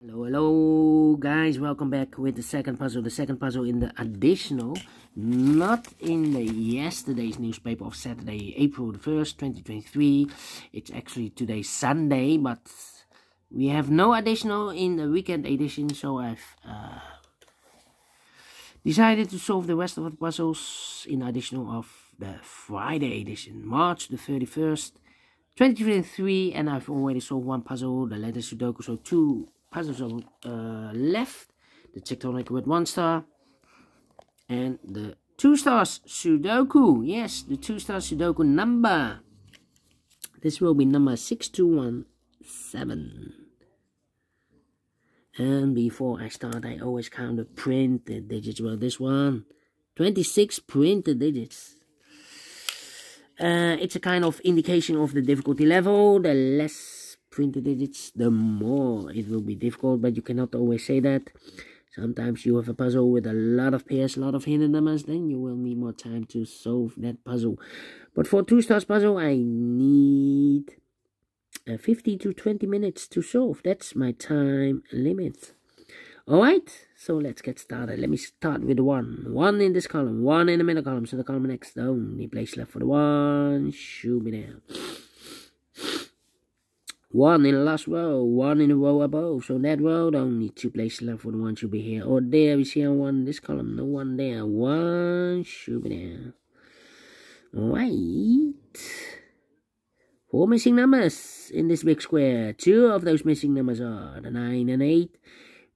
Hello guys, welcome back with the second puzzle in the additional, not in the yesterday's newspaper of Saturday, April the 1st, 2023. It's actually today Sunday, but we have no additional in the weekend edition, so I've decided to solve the rest of the puzzles in additional of the Friday edition, March the 31st, 2023, and I've already solved one puzzle, the letter Sudoku, so two puzzles are left. The tectonic with 1 star and the 2 stars Sudoku. Yes, the 2 stars Sudoku number. This will be number 6217. And before I start, I always count the printed digits. Well, this one, 26 printed digits. It's a kind of indication of the difficulty level. The less printed digits, the more it will be difficult, but you cannot always say that. Sometimes you have a puzzle with a lot of pairs, a lot of hidden numbers, then you will need more time to solve that puzzle. But for 2 stars puzzle, I need 50 to 20 minutes to solve. That's my time limit. Alright, so let's get started. Let me start with the 1. 1 in this column, 1 in the middle column, so the column next, the only place left for the 1 should be there. 1 in the last row, 1 in the row above, so that row, only 2 places left for the 1 should be here. Or there, we see a 1 in this column, no 1 there, 1 should be there. Alright. 4 missing numbers in this big square. 2 of those missing numbers are the 9 and 8.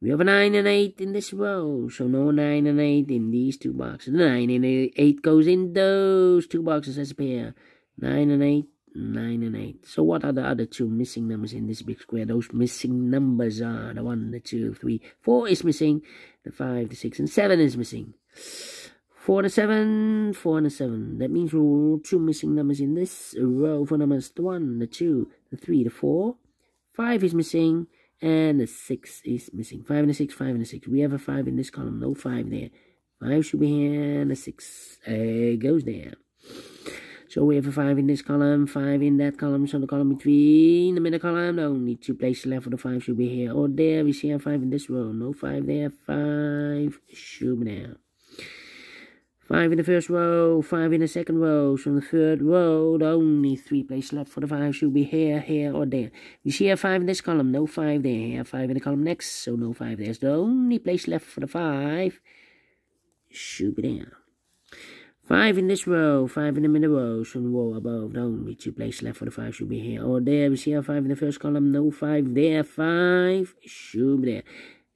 We have a 9 and 8 in this row, so no 9 and 8 in these 2 boxes. The 9 and 8 goes in those 2 boxes as a pair. 9 and 8. 9 and 8. So what are the other 2 missing numbers in this big square? Those missing numbers are the 1, the 2, 3, 4 is missing. The 5, the 6, and 7 is missing. 4 and a 7, 4 and a 7. That means 2 missing numbers in this row for numbers. The 1, the 2, the 3, the 4. 5 is missing. And the 6 is missing. 5 and a 6, 5 and a 6. We have a 5 in this column. No 5 there. 5 should be here. And the 6 goes there. So we have a 5 in this column, 5 in that column, so the column between the middle column, the only 2 places left for the 5 should be here. Or there, we see a 5 in this row, no 5 there, 5 should be there. 5 in the first row, 5 in the second row, so in the third row, the only 3 places left for the 5 should be here, here, or there. We see a 5 in this column, no 5 there, here, 5 in the column next, so no 5 there. So the only place left for the 5 should be there. 5 in this row, 5 in the middle row, so the row above, the only 2 places left for the 5 should be here. Or there, we see a 5 in the first column, no 5 there, 5 should be there.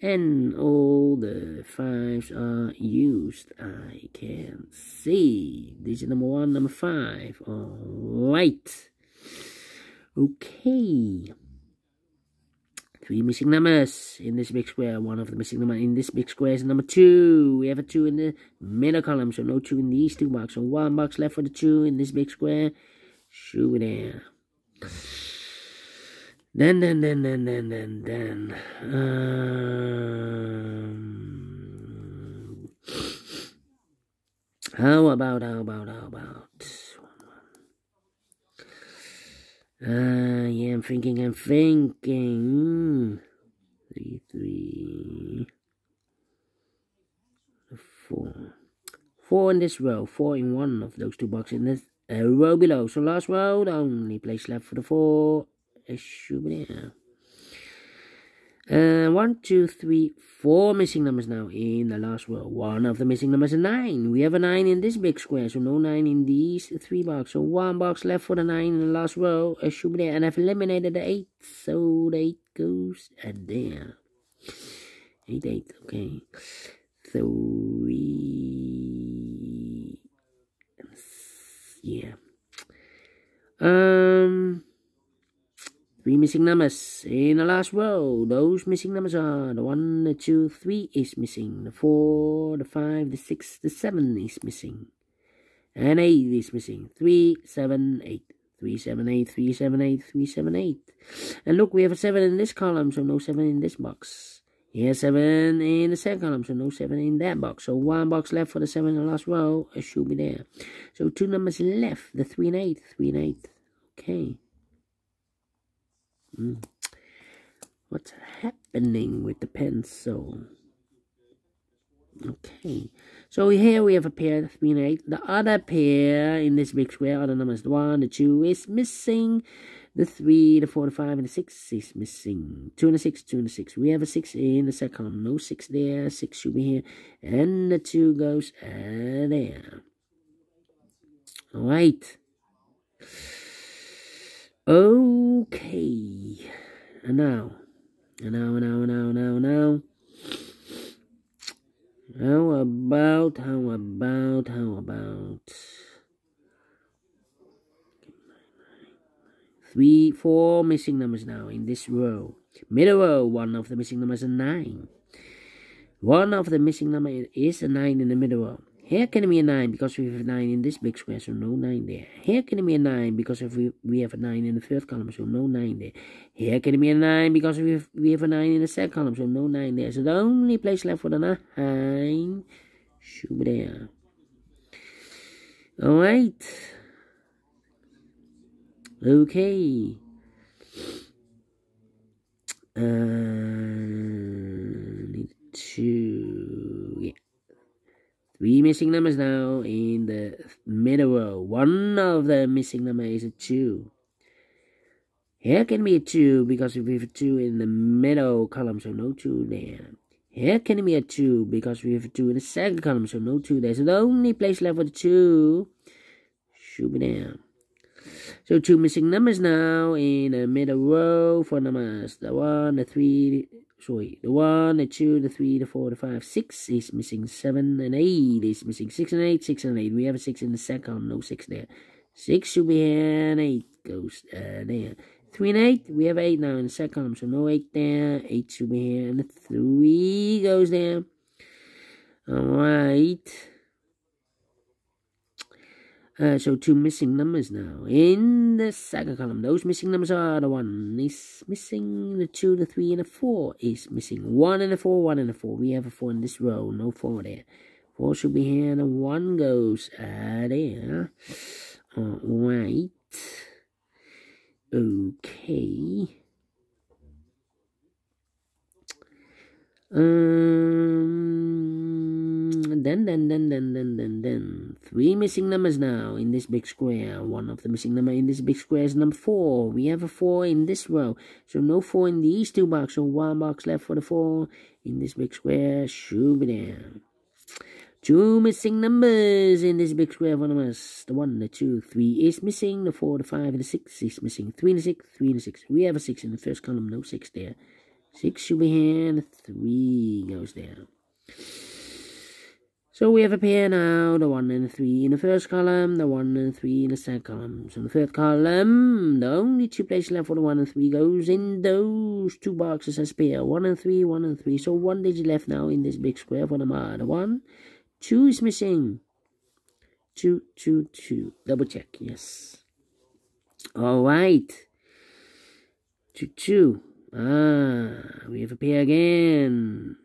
And all the 5s are used, I can see. Digit number 1, number 5, alright. Okay. 3 missing numbers in this big square. 1 of the missing numbers in this big square is number 2. We have a 2 in the middle column, so no 2 in these 2 boxes. So 1 box left for the 2 in this big square. Should be there. Then. How about? Yeah, I'm thinking. 3, 4. 4 in this row, 4 in one of those 2 boxes in this row below. So last row, the only place left for the 4 should be there. 1, 2, 3, 4 missing numbers now in the last row. 1 of the missing numbers is 9. We have a 9 in this big square, so no 9 in these 3 boxes. So 1 box left for the 9 in the last row should be there. And I've eliminated the 8, so the 8 goes there. 8, okay. 3, yeah. 3 missing numbers in the last row. Those missing numbers are the 1, the 2, 3 is missing. The 4, the 5, the 6, the 7 is missing. And 8 is missing. 3, 7, 8. 3, 7, 8, 3, 7, 8, 3, 7, 8. And look, we have a 7 in this column, so no 7 in this box. Here's 7 in the second column, so no 7 in that box. So 1 box left for the 7 in the last row. It should be there. So 2 numbers left, the 3 and 8. 3 and 8. Okay. What happened? spinning with the pencil. Okay, so here we have a pair, 3 and 8. The other pair in this big square, other numbers, the 1, the 2 is missing. The 3, the 4, the 5, and the 6 is missing. 2 and a 6, 2 and a 6. We have a 6 in the second column. No 6 there. 6 should be here. And the 2 goes there. Alright. Okay. And now. How about 3, 4 missing numbers now in this row. Middle row, one of the missing numbers is 9. One of the missing number is a 9 in the middle row. Here can be a 9 because we have a 9 in this big square, so no 9 there. Here can be a 9 because if we have a 9 in the third column, so no 9 there. Here can be a 9 because we have a 9 in the second column, so no 9 there. So the only place left for the 9 should be there. Alright. Okay. Need 2. Yeah. 3 missing numbers now in the middle row. One of the missing number is a 2. Here can be a 2 because we have a 2 in the middle column, so no 2 there. Here can be a 2 because we have a 2 in the second column, so no 2 there. So the only place left for the 2 should be there. So 2 missing numbers now in the middle row for numbers. The 1, the 3, the 1, the 2, the 3, the 4, the 5, 6 is missing. 7 and 8 is missing. 6 and 8, 6 and 8. We have a 6 in the second column, no 6 there. 6 should be here, and 8 goes there. 3 and 8, we have 8 now in the second column, so no 8 there. 8 should be here, and the 3 goes there. Alright. So 2 missing numbers now in the second column. Those missing numbers are the 1 is missing, the 2, the 3, and the 4 is missing. 1 and the 4, 1 and the 4. We have a 4 in this row, no 4 there. 4 should be here, and the 1 goes there. Alright. Okay. Then 3 missing numbers now in this big square. One of the missing number in this big square is number 4. We have a 4 in this row, so no 4 in these 2 boxes. So 1 box left for the 4 in this big square. Should be there. 2 missing numbers in this big square for numbers. The 1, the 2, 3 is missing. The 4, the 5, and the 6 is missing. 3 and the 6, 3 and the 6. We have a 6 in the first column, no 6 there. 6 should be here, and the 3 goes there. So we have a pair now, the 1 and the 3 in the first column, the 1 and the 3 in the second column. So in the third column, the only 2 places left for the 1 and 3 goes in those 2 boxes as pair. 1 and 3, 1 and 3. So 1 digit left now in this big square for the 1. 2 is missing. 2, 2, 2. Double check, yes. Alright. 2, 2. We have a pair again.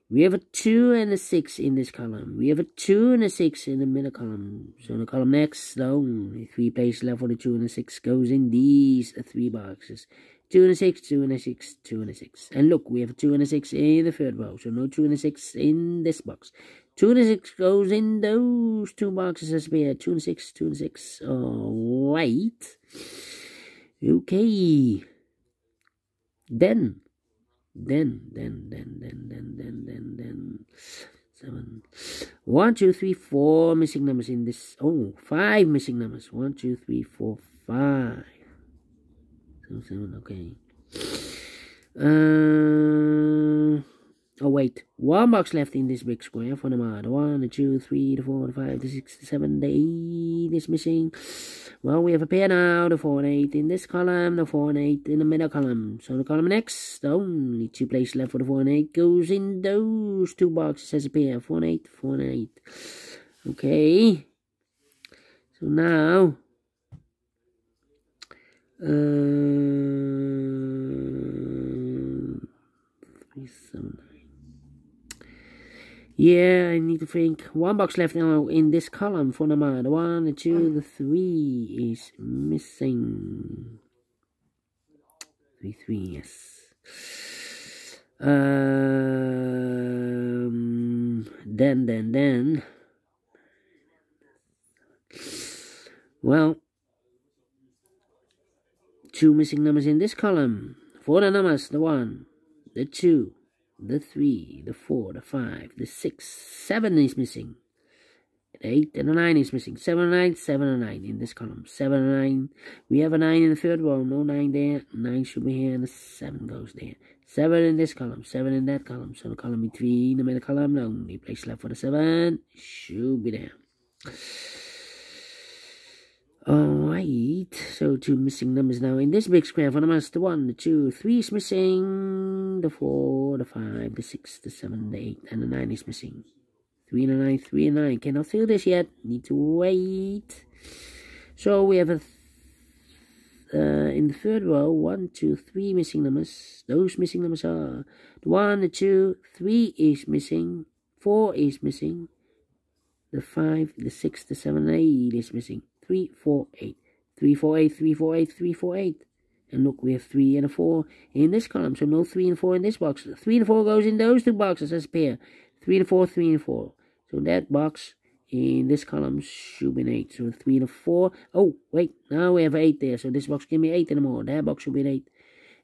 We have a 2 and a 6 in this column. We have a 2 and a 6 in the middle column. So in the column next, the only 3 places left for the 2 and the 6 goes in these 3 boxes. 2 and a 6, 2 and a 6, 2 and a 6. And look, we have a 2 and a 6 in the third row. So no 2 and a 6 in this box. 2 and a 6 goes in those 2 boxes as pair. 2 and 6, 2 and 6. Alright. Okay. Then 7. 1, 2, 3, 4 missing numbers in this. 5 missing numbers. 1, 2, 3, 4, 5. So 7. Okay. Wait. 1 box left in this big square for the 1, the 2, 3, the 4, the 5, the 6, the 7, the 8 is missing. Well, we have a pair now, the 4 and 8 in this column, the 4 and 8 in the middle column. So the column next, the only 2 places left for the 4 and 8 goes in those 2 boxes as a pair. 4 and 8, 4 and 8. Okay. So now, 3, 7, 9. Yeah, I need to think. 1 box left now in this column for number. The 1, the 2, the 3 is missing. 3, 3, yes. Then, well, 2 missing numbers in this column. 4 the numbers, the 1, the 2, the 3, the 4, the 5, the 6, 7 is missing. 8 and a 9 is missing. 7 and 9, 7 and 9 in this column. 7 and 9. We have a 9 in the third row. No 9 there. 9 should be here and the 7 goes there. 7 in this column. 7 in that column. So the column between the middle column. The only place left for the 7 should be there. Alright. So 2 missing numbers now in this big square for the numbers. The 1, the 2, 3 is missing. The 4, the 5, the 6, the 7, the 8, and the 9 is missing. 3 and 9, 3 and 9. Cannot fill this yet. Need to wait. So we have a in the third row 1, 2, 3 missing numbers. Those missing numbers are the 1, the 2, 3 is missing. 4 is missing. The 5, the 6, the 7, 8 is missing. 3, 4, 8. 3, 4, 8, 3, 4, 8, 3, 4, 8. And look, we have 3 and a 4 in this column. So no 3 and 4 in this box. 3 and 4 goes in those two boxes as a pair. 3 and 4, 3 and 4. So that box in this column should be an 8. So 3 and a 4. Oh, wait. Now we have 8 there. So this box give me 8 anymore. That box should be an 8.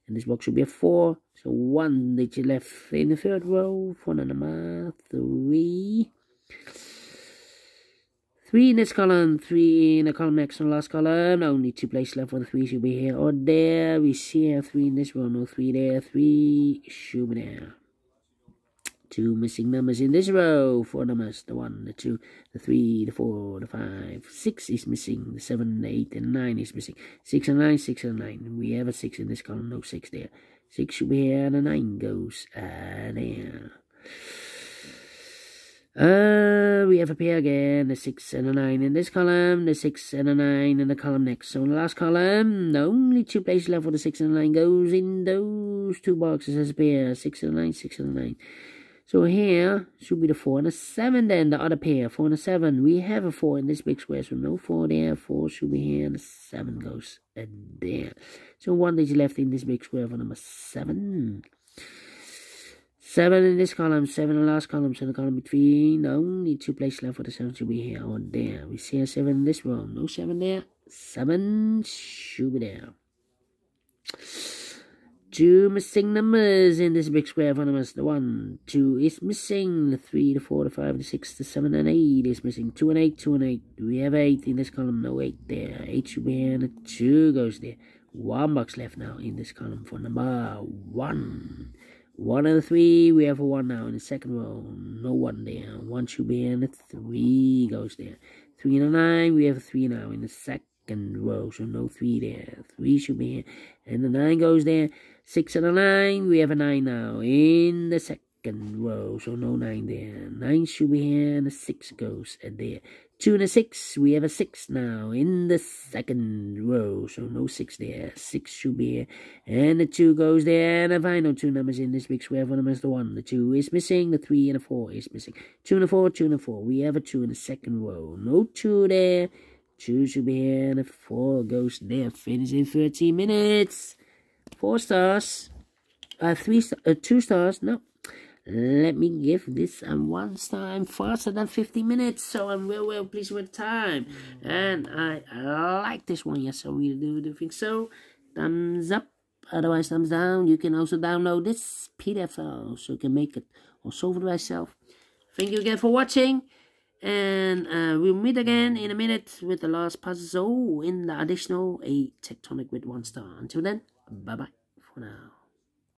And this box should be a 4. So 1 digit left in the third row. For the number 3. 3 in this column. 3 in the column next and last column. Only 2 places left for the 3 should be here or there. We see here 3 in this row. No 3 there. 3 should be there. 2 missing numbers in this row. 4 numbers. The 1, the 2, the 3, the 4, the 5. 6 is missing. The 7, the 8, and 9 is missing. 6 and 9, 6 and 9. We have a 6 in this column. No 6 there. 6 should be here and the 9 goes there. We have a pair again. The 6 and a 9 in this column. The 6 and a 9 in the column next. So in the last column, the only 2 places left for the 6 and the 9 goes in those 2 boxes as a pair. 6 and a 9, 6 and a 9. So here should be the 4 and a 7 then, the other pair, 4 and a 7. We have a 4 in this big square, so no 4 there. 4 should be here and the 7 goes there. So 1 digit left in this big square for number 7. 7 in this column, 7 in the last column, so the column between. The only 2 places left for the 7 should be here or there. We see a 7 in this row, no 7 there. 7 should be there. 2 missing numbers in this big square for numbers. The 1, 2 is missing. The 3, the 4, the 5, the 6, the 7, and 8 is missing. 2 and 8, 2 and 8. We have 8 in this column. No 8 there. 8 should be here and the 2 goes there. 1 box left now in this column for number 1. 1 and the 3, we have a 1 now in the second row. No 1 there. 1 should be here and the 3 goes there. 3 and a 9, we have a 3 now in the second row. So no 3 there. 3 should be here and the 9 goes there. 6 and a 9, we have a 9 now in the second row. So no 9 there. 9 should be here and the 6 goes there. 2 and a 6, we have a 6 now in the second row. So no 6 there. 6 should be here and the 2 goes there. And the final 2 numbers in this big square for numbers. The 1, the 2 is missing. The 3 and the 4 is missing. 2 and a 4, 2 and a 4. We have a 2 in the second row. No 2 there. 2 should be here and the 4 goes there. Finish in 13 minutes. 4 stars. 2 stars. No. Let me give this 1 star. I'm faster than 50 minutes, so I'm well pleased with the time. And I like this one. Yes, I really do think so. Thumbs up. Otherwise, thumbs down. You can also download this PDF file so you can make it or solve it myself. Thank you again for watching. And we'll meet again in a minute with the last puzzle in the additional a tectonic with 1 star. Until then, bye-bye for now.